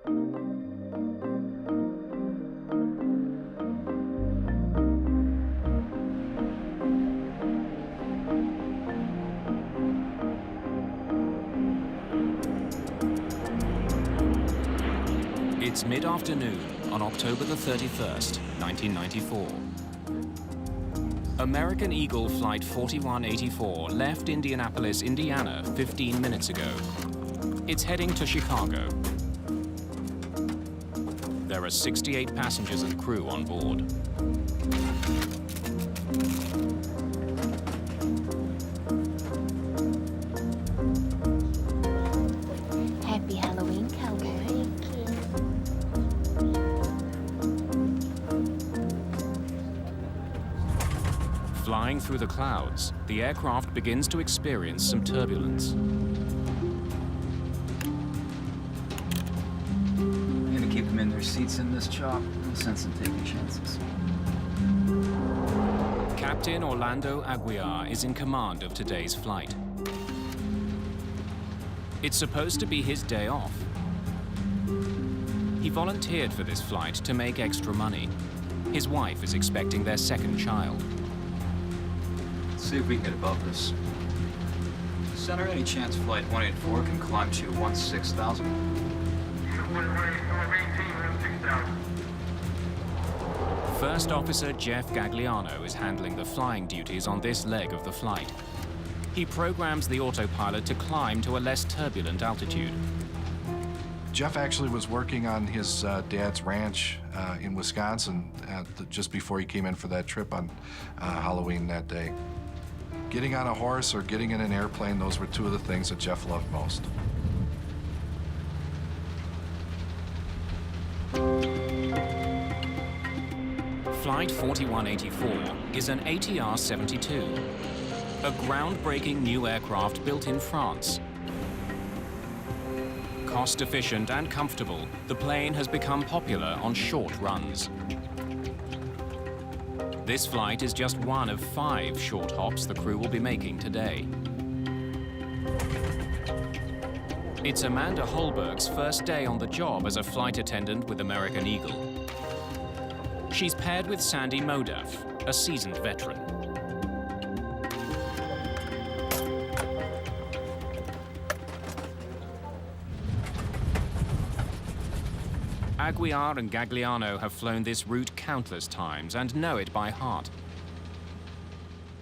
It's mid-afternoon on October the 31st, 1994. American Eagle Flight 4184 left Indianapolis, Indiana 15 minutes ago. It's heading to Chicago. There are 68 passengers and crew on board. Happy Halloween, cowboy. Flying through the clouds, the aircraft begins to experience some turbulence. I'm gonna keep them in their seats in this chop. No sense in taking chances. Captain Orlando Aguiar is in command of today's flight. It's supposed to be his day off. He volunteered for this flight to make extra money. His wife is expecting their second child. Let's see if we can get above this. Center, any chance Flight 184 can climb to 16,000? First Officer Jeff Gagliano is handling the flying duties on this leg of the flight. He programs the autopilot to climb to a less turbulent altitude. Jeff actually was working on his dad's ranch in Wisconsin just before he came in for that trip on Halloween that day. Getting on a horse or getting in an airplane, those were two of the things that Jeff loved most. Flight 4184 is an ATR-72, a groundbreaking new aircraft built in France. Cost-efficient and comfortable, the plane has become popular on short runs. This flight is just one of 5 short hops the crew will be making today. It's Amanda Holberg's first day on the job as a flight attendant with American Eagle. She's paired with Sandy Modaf, a seasoned veteran. Aguiar and Gagliano have flown this route countless times and know it by heart.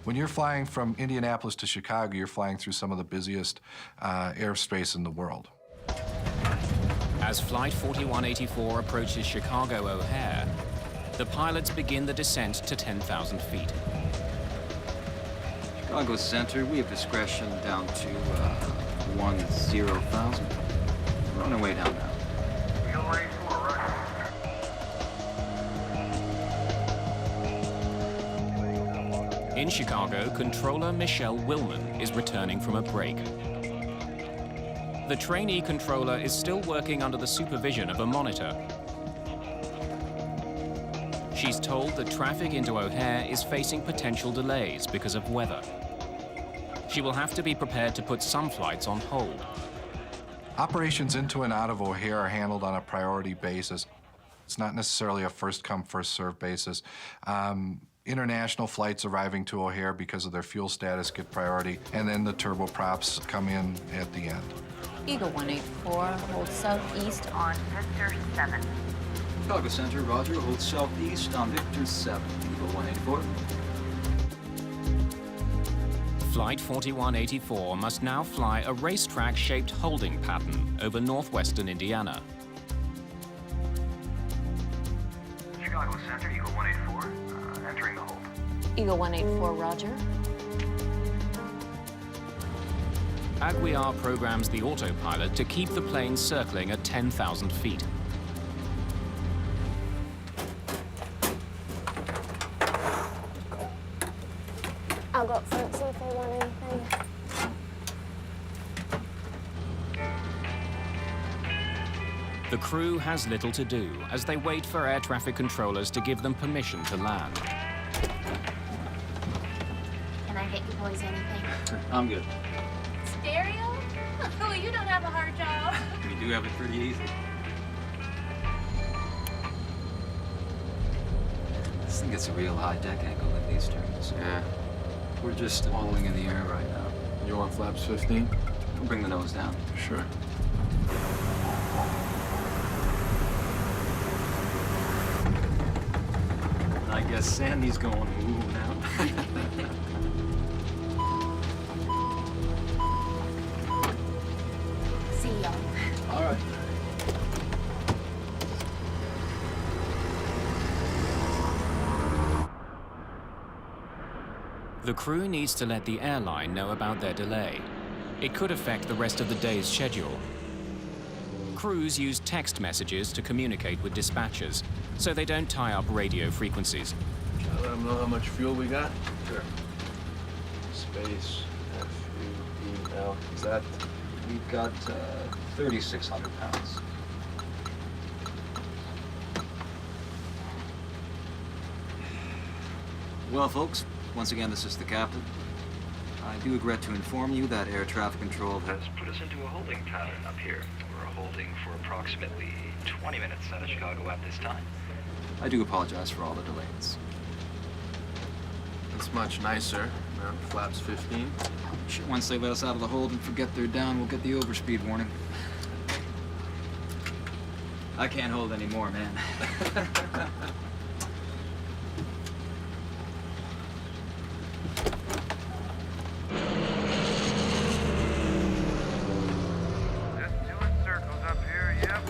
When you're flying from Indianapolis to Chicago, you're flying through some of the busiest airspace in the world. As Flight 4184 approaches Chicago O'Hare, the pilots begin the descent to 10,000 feet. Chicago Center, we have discretion down to 10,000. We're on our way down now. In Chicago, controller Michelle Willman is returning from a break. The trainee controller is still working under the supervision of a monitor. She's told that traffic into O'Hare is facing potential delays because of weather. She will have to be prepared to put some flights on hold. Operations into and out of O'Hare are handled on a priority basis. It's not necessarily a first-come, first-served basis. International flights arriving to O'Hare because of their fuel status get priority, and then the turboprops come in at the end. Eagle 184, hold southeast on Victor 7. Chicago Center, roger, hold southeast on Victor 7. Eagle 184. Flight 4184 must now fly a racetrack-shaped holding pattern over northwestern Indiana. Chicago Center, Eagle 184, entering the hold. Eagle 184, roger. Aguiar programs the autopilot to keep the plane circling at 10,000 feet. I'll go up front, see if they want anything. The crew has little to do as they wait for air traffic controllers to give them permission to land. Can I get you boys anything? I'm good. Stereo? Well, you don't have a hard job. We do have it pretty easy. This thing gets a real high deck angle in these turns. Yeah. We're just holding in the air right now. You want flaps 15? We'll bring the nose down. Sure. I guess Sandy's going ooh now. See y'all. All right. The crew needs to let the airline know about their delay. It could affect the rest of the day's schedule. Crews use text messages to communicate with dispatchers, so they don't tie up radio frequencies. Shall I let them know how much fuel we got? Sure. Space, F-U-E-L. Is that? We've got 3,600 pounds. Well, folks, once again, this is the captain. I do regret to inform you that air traffic control Has put us into a holding pattern up here. We're holding for approximately 20 minutes out of Chicago at this time. I do apologize for all the delays. That's much nicer. Around flaps 15. Once they let us out of the hold and forget they're down, we'll get the overspeed warning. I can't hold anymore, man. Just doing circles up here, yep.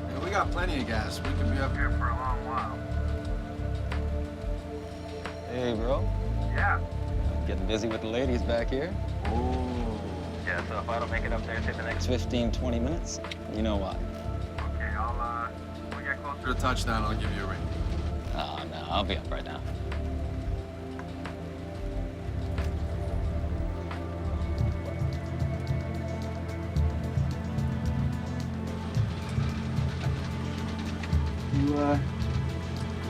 Yeah, we got plenty of gas. We can be up here. Here for a long while. Hey, bro. Yeah. Getting busy with the ladies back here. Oh. Yeah, so if I don't make it up there, take the next. 15, 20 minutes. You know why? Okay, when we get closer. To the touchdown, I'll give you a ring. Oh, no, I'll be up right now.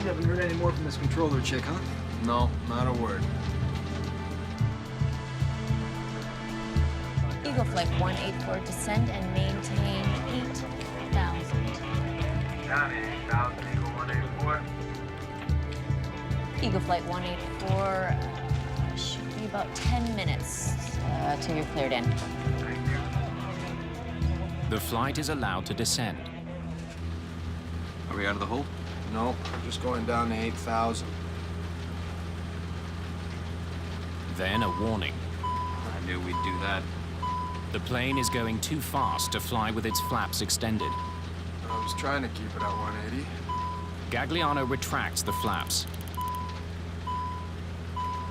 You haven't heard any more from this controller chick, huh? No, not a word. Eagle Flight 184, descend and maintain 8,000. Down 8,000, Eagle 184. Eagle Flight 184, should be about 10 minutes till you're cleared in. Thank you. The flight is allowed to descend. Are we out of the hold? No, we're just going down to 8,000. Then a warning. I knew we'd do that. The plane is going too fast to fly with its flaps extended. I was trying to keep it at 180. Gagliano retracts the flaps.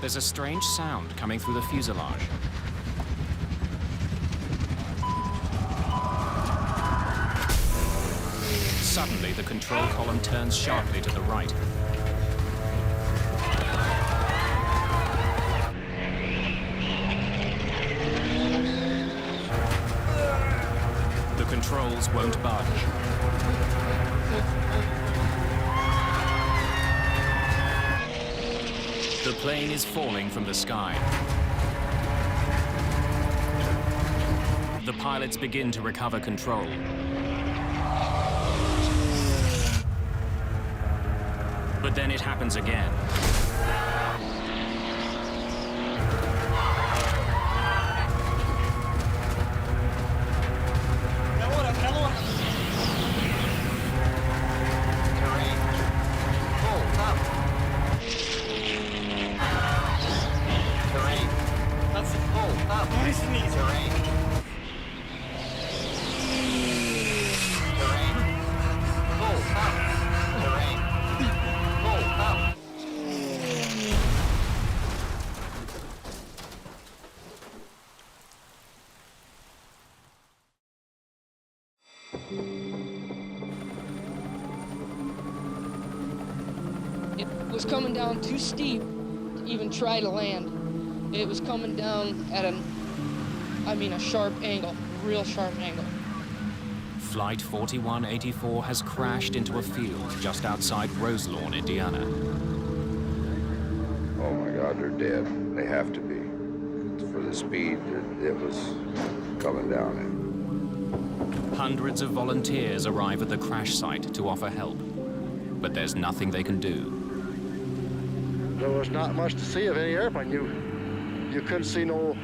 There's a strange sound coming through the fuselage. Suddenly, the control column turns sharply to the right. The controls won't budge. The plane is falling from the sky. The pilots begin to recover control. But then it happens again. It was coming down too steep to even try to land. It was coming down at a sharp angle, real sharp angle. Flight 4184 has crashed into a field just outside Roselawn, Indiana. Oh my God, they're dead. They have to be. For the speed it was coming down in. Hundreds of volunteers arrive at the crash site to offer help, but there's nothing they can do. There was not much to see of any airplane. You couldn't see no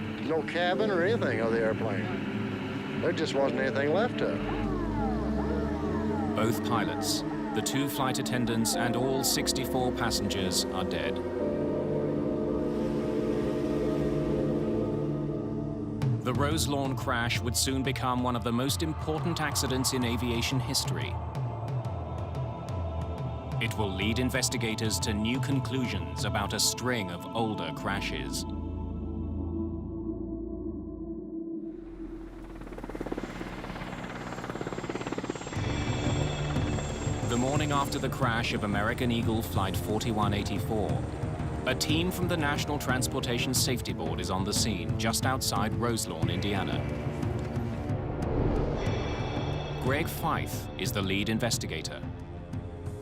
cabin or anything of the airplane. There just wasn't anything left of it. Both pilots, the 2 flight attendants, and all 64 passengers are dead. The Roselawn crash would soon become one of the most important accidents in aviation history. It will lead investigators to new conclusions about a string of older crashes. The morning after the crash of American Eagle Flight 4184, a team from the National Transportation Safety Board is on the scene just outside Roselawn, Indiana. Greg Fife is the lead investigator.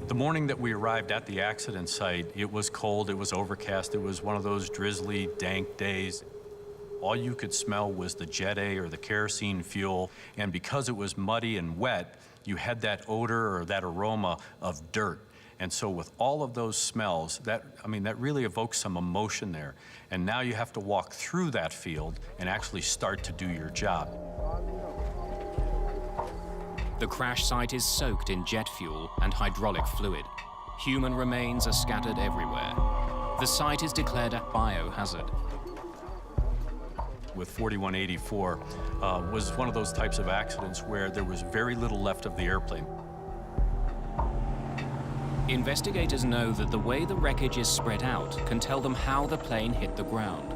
The morning that we arrived at the accident site, it was cold, it was overcast, it was one of those drizzly, dank days. All you could smell was the jet A or the kerosene fuel, and because it was muddy and wet, you had that odor or that aroma of dirt. And so with all of those smells, that really evokes some emotion there. And now you have to walk through that field and actually start to do your job. The crash site is soaked in jet fuel and hydraulic fluid. Human remains are scattered everywhere. The site is declared a biohazard. With 4184 was one of those types of accidents where there was very little left of the airplane. Investigators know that the way the wreckage is spread out can tell them how the plane hit the ground.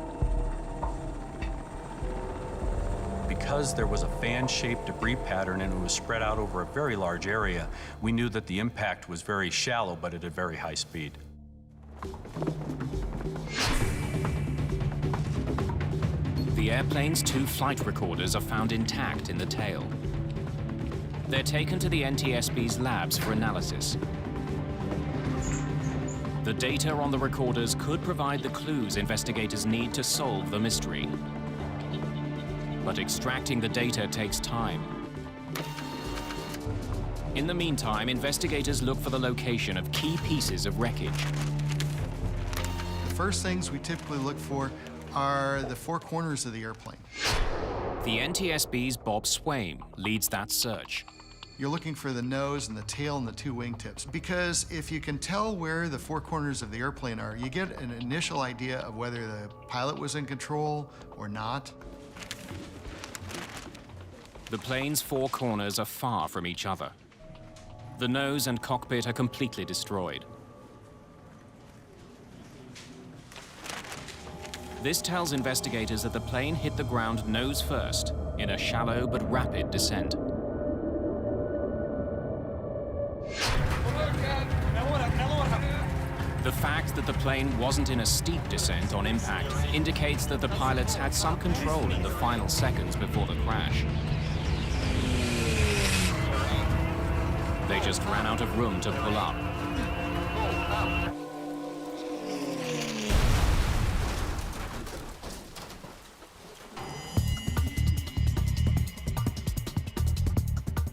Because there was a fan-shaped debris pattern and it was spread out over a very large area, we knew that the impact was very shallow, but at a very high speed. The airplane's 2 flight recorders are found intact in the tail. They're taken to the NTSB's labs for analysis. The data on the recorders could provide the clues investigators need to solve the mystery. But extracting the data takes time. In the meantime, investigators look for the location of key pieces of wreckage. The first things we typically look for are the 4 corners of the airplane. The NTSB's Bob Swaim leads that search. You're looking for the nose and the tail and the 2 wingtips, because if you can tell where the 4 corners of the airplane are, you get an initial idea of whether the pilot was in control or not. The plane's 4 corners are far from each other. The nose and cockpit are completely destroyed. This tells investigators that the plane hit the ground nose first in a shallow but rapid descent. The fact that the plane wasn't in a steep descent on impact indicates that the pilots had some control in the final seconds before the crash. They just ran out of room to pull up.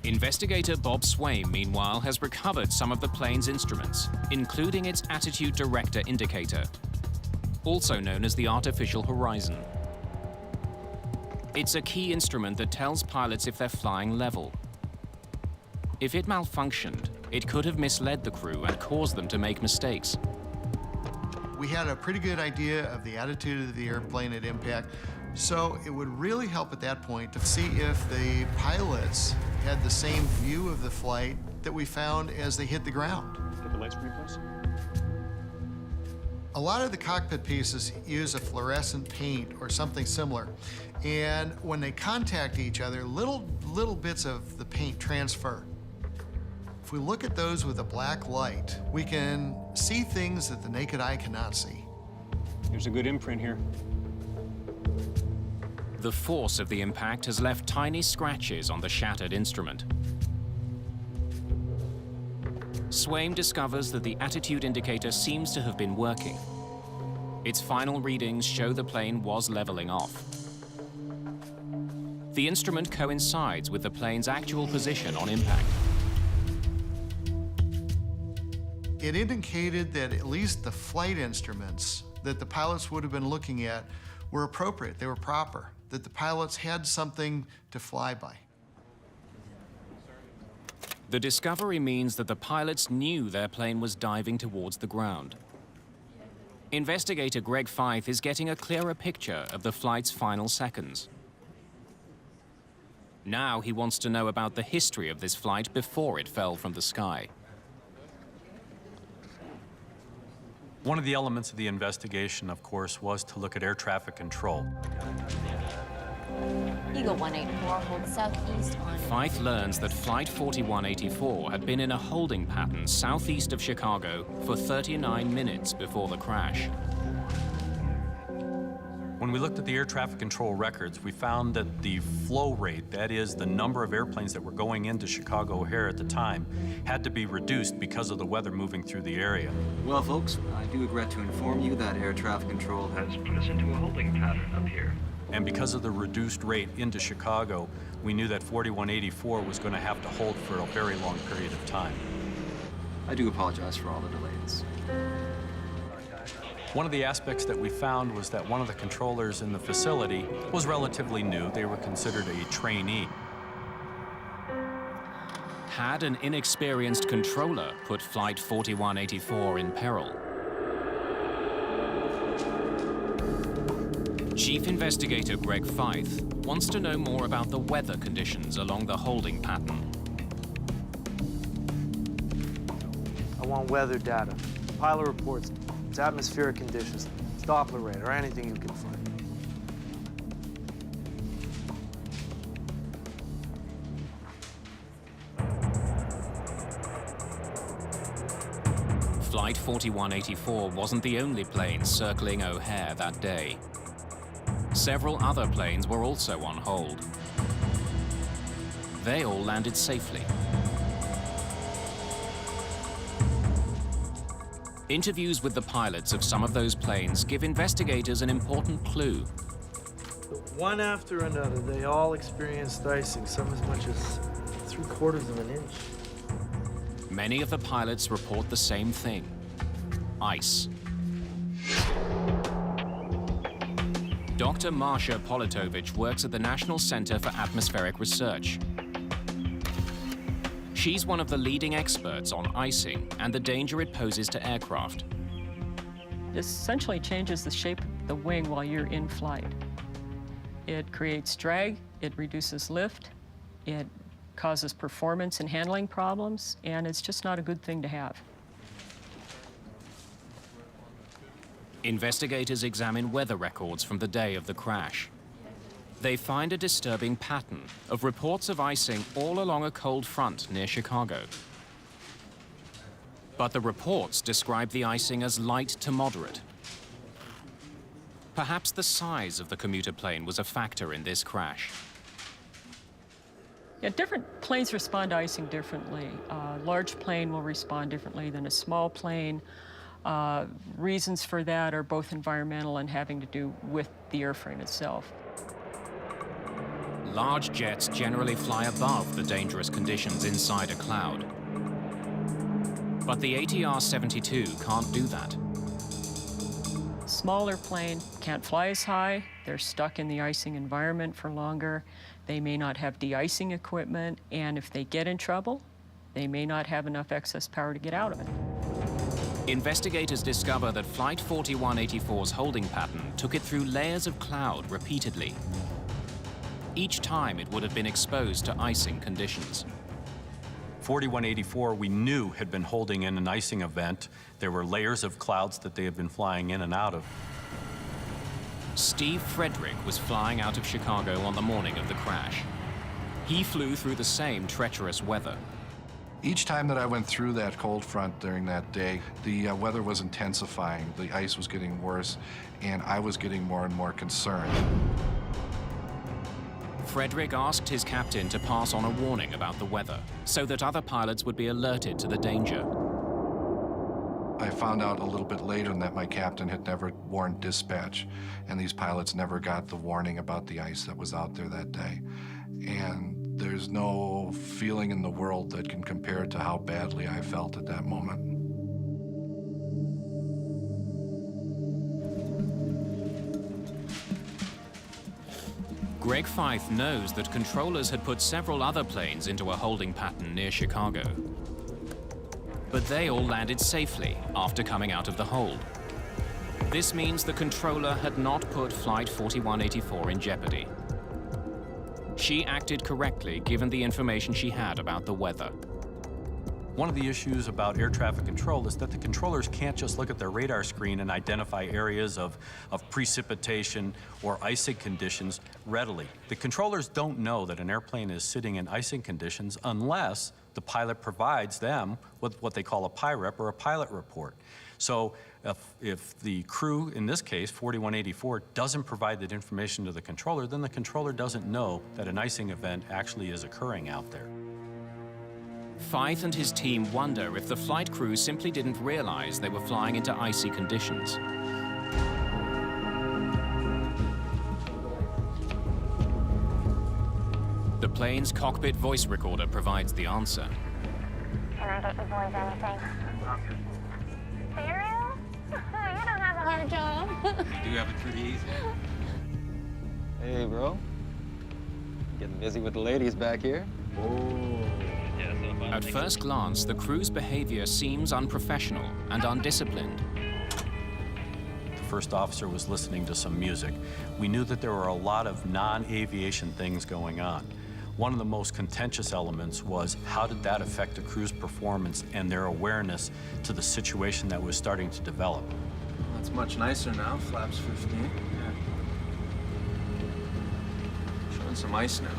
Investigator Bob Swaim, meanwhile, has recovered some of the plane's instruments, including its attitude director indicator, also known as the artificial horizon. It's a key instrument that tells pilots if they're flying level. If it malfunctioned, it could have misled the crew and caused them to make mistakes. We had a pretty good idea of the attitude of the airplane at impact, so it would really help at that point to see if the pilots had the same view of the flight that we found as they hit the ground. Get the light screen, please. A lot of the cockpit pieces use a fluorescent paint or something similar, and when they contact each other, little bits of the paint transfer. If we look at those with a black light, we can see things that the naked eye cannot see. There's a good imprint here. The force of the impact has left tiny scratches on the shattered instrument. Swaim discovers that the attitude indicator seems to have been working. Its final readings show the plane was leveling off. The instrument coincides with the plane's actual position on impact. It indicated that at least the flight instruments that the pilots would have been looking at were appropriate, they were proper, that the pilots had something to fly by. The discovery means that the pilots knew their plane was diving towards the ground. Investigator Greg Fife is getting a clearer picture of the flight's final seconds. Now he wants to know about the history of this flight before it fell from the sky. One of the elements of the investigation, of course, was to look at air traffic control. Eagle 184 holds southeast on... Fife learns that Flight 4184 had been in a holding pattern southeast of Chicago for 39 minutes before the crash. When we looked at the air traffic control records, we found that the flow rate, that is, the number of airplanes that were going into Chicago O'Hare at the time, had to be reduced because of the weather moving through the area. Well, folks, I do regret to inform you that air traffic control has put us into a holding pattern up here. And because of the reduced rate into Chicago, we knew that 4184 was going to have to hold for a very long period of time. I do apologize for all the delays. One of the aspects that we found was that one of the controllers in the facility was relatively new. They were considered a trainee. Had an inexperienced controller put Flight 4184 in peril? Chief Investigator Greg Fife wants to know more about the weather conditions along the holding pattern. I want weather data, pilot reports, its atmospheric conditions, its Doppler radar, anything you can find. Flight 4184 wasn't the only plane circling O'Hare that day. Several other planes were also on hold. They all landed safely. Interviews with the pilots of some of those planes give investigators an important clue. One after another, they all experienced icing, some as much as 3/4 of an inch. Many of the pilots report the same thing: ice. Dr. Marsha Politovich works at the National Center for Atmospheric Research. She's one of the leading experts on icing and the danger it poses to aircraft. This essentially changes the shape of the wing while you're in flight. It creates drag, it reduces lift, it causes performance and handling problems, and it's just not a good thing to have. Investigators examine weather records from the day of the crash. They find a disturbing pattern of reports of icing all along a cold front near Chicago. But the reports describe the icing as light to moderate. Perhaps the size of the commuter plane was a factor in this crash. Yeah, different planes respond to icing differently. A large plane will respond differently than a small plane. Reasons for that are both environmental and having to do with the airframe itself. Large jets generally fly above the dangerous conditions inside a cloud. But the ATR-72 can't do that. Smaller plane can't fly as high. They're stuck in the icing environment for longer. They may not have de-icing equipment, and if they get in trouble, they may not have enough excess power to get out of it. Investigators discover that Flight 4184's holding pattern took it through layers of cloud repeatedly. Each time it would have been exposed to icing conditions. 4184 we knew had been holding in an icing event. There were layers of clouds that they had been flying in and out of. Steve Frederick was flying out of Chicago on the morning of the crash. He flew through the same treacherous weather. Each time that I went through that cold front during that day, the weather was intensifying, the ice was getting worse, and I was getting more and more concerned. Frederick asked his captain to pass on a warning about the weather so that other pilots would be alerted to the danger. I found out a little bit later that my captain had never warned dispatch, and these pilots never got the warning about the ice that was out there that day. And there's no feeling in the world that can compare to how badly I felt at that moment. Greg Feith knows that controllers had put several other planes into a holding pattern near Chicago. But they all landed safely after coming out of the hold. This means the controller had not put Flight 4184 in jeopardy. She acted correctly given the information she had about the weather. One of the issues about air traffic control is that the controllers can't just look at their radar screen and identify areas of precipitation or icing conditions readily. The controllers don't know that an airplane is sitting in icing conditions unless the pilot provides them with what they call a PIREP or a pilot report. So if the crew, in this case, 4184, doesn't provide that information to the controller, then the controller doesn't know that an icing event actually is occurring out there. Feith and his team wonder if the flight crew simply didn't realize they were flying into icy conditions. The plane's cockpit voice recorder provides the answer. Can I get the boys anything? Cereal? You don't have a hard job. You do have it pretty easy. Hey, bro. Getting busy with the ladies back here? At first glance, the crew's behavior seems unprofessional and undisciplined. The first officer was listening to some music. We knew that there were a lot of non-aviation things going on. One of the most contentious elements was how did that affect the crew's performance and their awareness to the situation that was starting to develop. That's much nicer now, flaps 15. Yeah. Showing some ice now.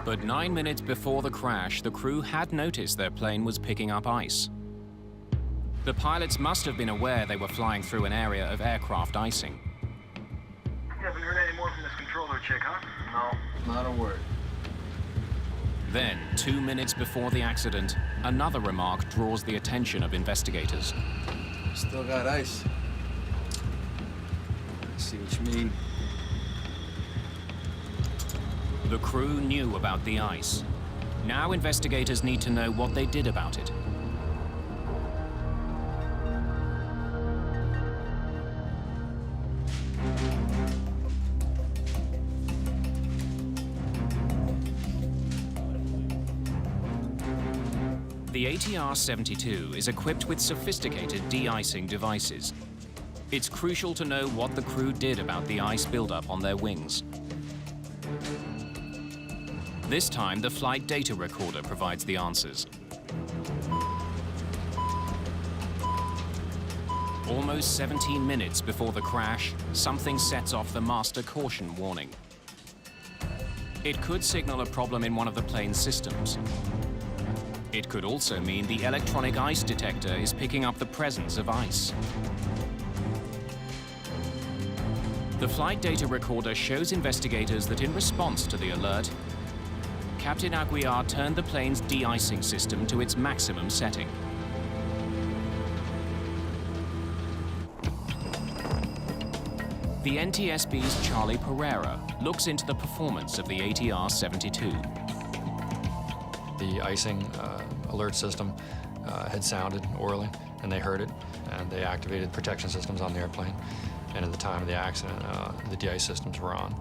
But 9 minutes before the crash, the crew had noticed their plane was picking up ice. The pilots must have been aware they were flying through an area of aircraft icing. You haven't heard any more from this controller chick, huh? No, not a word. Then, 2 minutes before the accident, another remark draws the attention of investigators. Still got ice. I see what you mean. The crew knew about the ice. Now investigators need to know what they did about it. The ATR-72 is equipped with sophisticated de-icing devices. It's crucial to know what the crew did about the ice buildup on their wings. This time, the flight data recorder provides the answers. Almost 17 minutes before the crash, something sets off the master caution warning. It could signal a problem in one of the plane's systems. It could also mean the electronic ice detector is picking up the presence of ice. The flight data recorder shows investigators that in response to the alert, Captain Aguiar turned the plane's de-icing system to its maximum setting. The NTSB's Charlie Pereira looks into the performance of the ATR-72. The icing alert system had sounded orally, and they heard it, and they activated protection systems on the airplane. And at the time of the accident, the de-ice systems were on.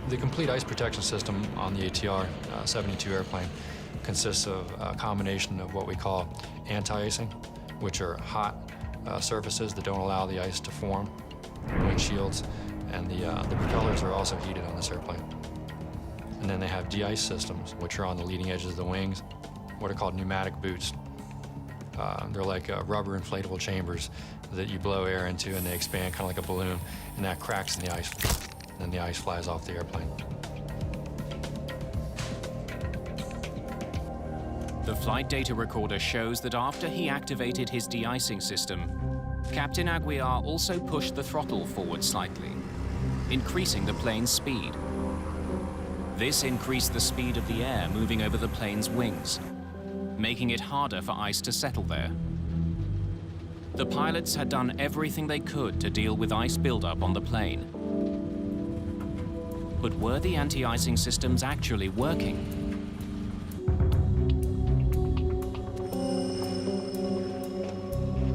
The complete ice protection system on the ATR-72 airplane consists of a combination of what we call anti-icing, which are hot surfaces that don't allow the ice to form, windshields, and the propellers are also heated on this airplane. And then they have de-ice systems, which are on the leading edges of the wings, what are called pneumatic boots. They're like rubber inflatable chambers that you blow air into, and they expand kind of like a balloon, and that cracks in the ice. Then the ice flies off the airplane. The flight data recorder shows that after he activated his de-icing system, Captain Aguiar also pushed the throttle forward slightly, increasing the plane's speed. This increased the speed of the air moving over the plane's wings, making it harder for ice to settle there. The pilots had done everything they could to deal with ice buildup on the plane. But were the anti-icing systems actually working?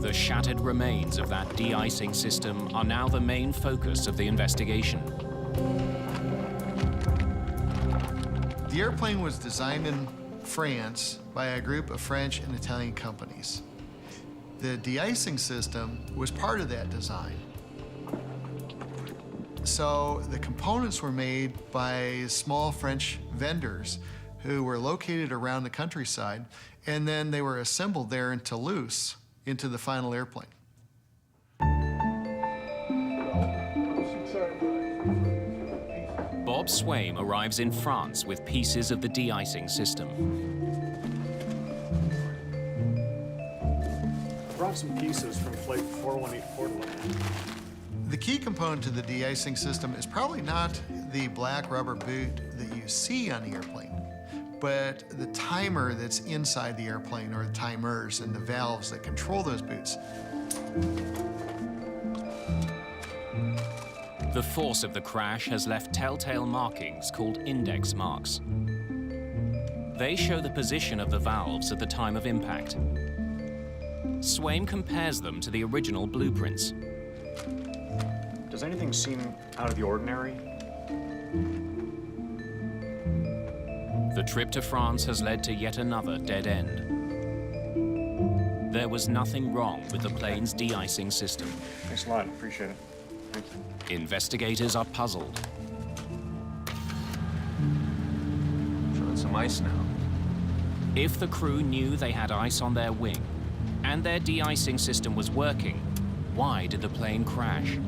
The shattered remains of that de-icing system are now the main focus of the investigation. The airplane was designed in France by a group of French and Italian companies. The de-icing system was part of that design. So the components were made by small French vendors who were located around the countryside, and then they were assembled there in Toulouse into the final airplane. Bob Swaim arrives in France with pieces of the de-icing system. I brought some pieces from Flight 4184 to look at. The key component to the de-icing system is probably not the black rubber boot that you see on the airplane, but the timer that's inside the airplane, or the timers and the valves that control those boots. The force of the crash has left telltale markings called index marks. They show the position of the valves at the time of impact. Swaim compares them to the original blueprints. Does anything seem out of the ordinary? The trip to France has led to yet another dead end. There was nothing wrong with the plane's de-icing system. Thanks a lot. Appreciate it. Thank you. Investigators are puzzled. Showing some ice now. If the crew knew they had ice on their wing and their de-icing system was working, why did the plane crash?